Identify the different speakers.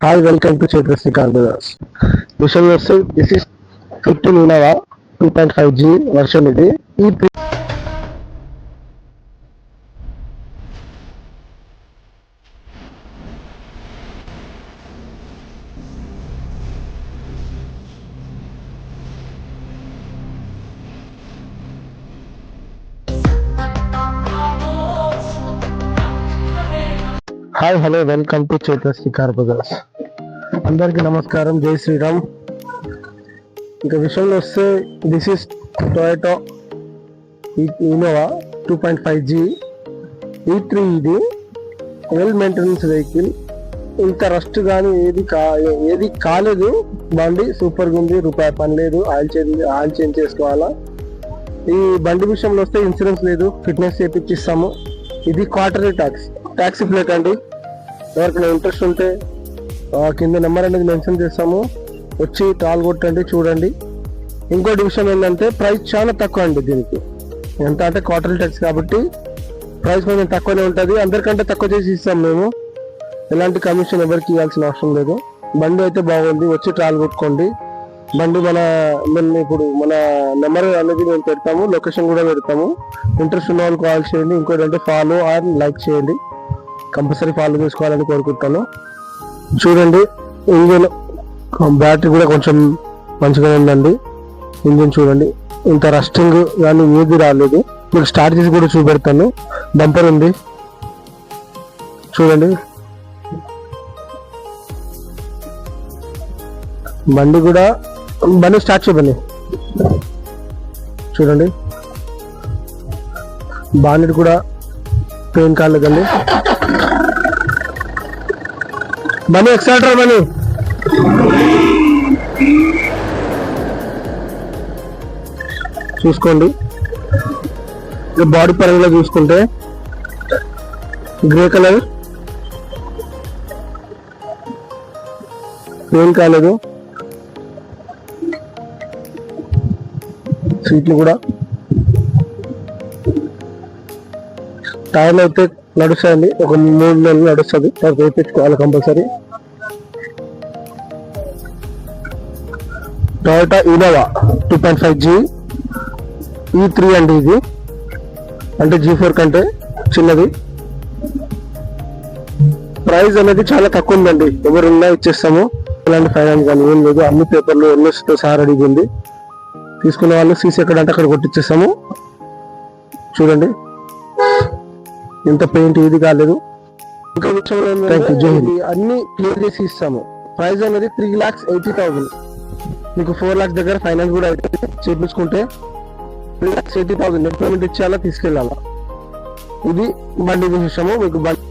Speaker 1: Hi, welcome to Chetrasi Carburas. Visual version, this is 15 Innova 2.5G version ఇది. Hi hello welcome to Chetashree car bazaars. అందరికీ నమస్కారం, జై శ్రీరామ్. ఇక విషయంలో వస్తే this is Toyota Innova 2.5G E3. ఇది వెల్ మెయింటెనెన్స్ వెహికల్. ఇంత రస్ట్ కానీ ఏది కాలేదు. బండి సూపర్గా ఉంది, రూపాయి పని లేదు. ఆయిల్ చేంజ్ చేసుకోవాలా. ఈ బండి విషయంలో వస్తే ఇన్సూరెన్స్ లేదు, ఫిట్నెస్ చేయించిస్తాము. ఇది క్వార్టర్లీ ట్యాక్సీ ప్లేట్ అండి. ఎవరికైనా ఇంట్రెస్ట్ ఉంటే కింద నెంబర్ అనేది మెన్షన్ చేస్తాము, వచ్చి కాల్ కొట్టండి, చూడండి. ఇంకోటి విషయం ఏంటంటే ప్రైస్ చాలా తక్కువ అండి దీనికి. ఎంత అంటే క్వార్టర్లీ ట్యాక్స్ కాబట్టి ప్రైస్ కొంచెం తక్కువనే ఉంటుంది. అందరికంటే తక్కువ చేసి ఇస్తాం మేము. ఎలాంటి కమిషన్ ఎవరికి ఇవ్వాల్సిన అవసరం లేదు. బండి అయితే బాగుంది, వచ్చి ట్రాల్ కొట్టుకోండి. బండి ఇప్పుడు మన నెంబర్ అనేది మేము పెడతాము, లొకేషన్ కూడా పెడతాము. ఇంట్రెస్ట్ ఉన్న వాళ్ళు కాల్ చేయండి. ఇంకోటి అంటే ఫాలో ఆర్ లైక్ చేయండి. కంపల్సరీ ఫాలో చేసుకోవాలని కోరుకుంటాను. చూడండి, ఇంజిన్ బ్యాటరీ కూడా కొంచెం మంచిగా ఉందండి. ఇంజిన్ చూడండి, ఇంత రస్టింగ్ కానీ ఏది రాలేదు. మీకు స్టార్ట్ చేసి కూడా చూపెడతాను. బంపర్ ఉంది చూడండి. బండి స్టార్ట్ చేయబండి చూడండి. బానెట్ కూడా పెయిన్ కాలేదండి. బండి ఎక్సలరేటర్ బండి చూసుకోండి. బాడీ పరంగా చూసుకుంటే గ్రే కలర్, పెయిన్ కాలేదు. సీట్లు కూడా, టైర్లు అయితే నడుస్తాయండి. ఒక 3 నెలలు నడుస్తుంది. వేయించుకోవాలి compulsory. Toyota Innova 2.5G E3 అండి. ఇది అంటే G4 కంటే చిన్నది. ప్రైస్ అనేది చాలా తక్కువ ఉందండి. ఎవరున్నా ఇచ్చేస్తాము. ఇలాంటి ఫైనాన్స్ కానీ ఏం లేదు. అన్ని పేపర్లు ఎన్ఎస్తో సహా రెడీగా ఉంది. తీసుకున్న వాళ్ళు సీసీ ఎక్కడంటే అక్కడ కొట్టిచ్చేస్తాము. చూడండి, ఇంత పెయింట్ ఇది కాలేదు. ఇంకా విషయంలో అన్ని క్లియర్ చేసి ఇస్తాము. ప్రైస్ అనేది 3,80,000. మీకు 4 lakhs దగ్గర ఫైనాన్స్ కూడా అయితే చేపించుకుంటే 3,80,000 నెట్ పేమెంట్ ఇచ్చేయాలా, తీసుకెళ్ళాలా. ఇది బండి విషయము. మీకు బండి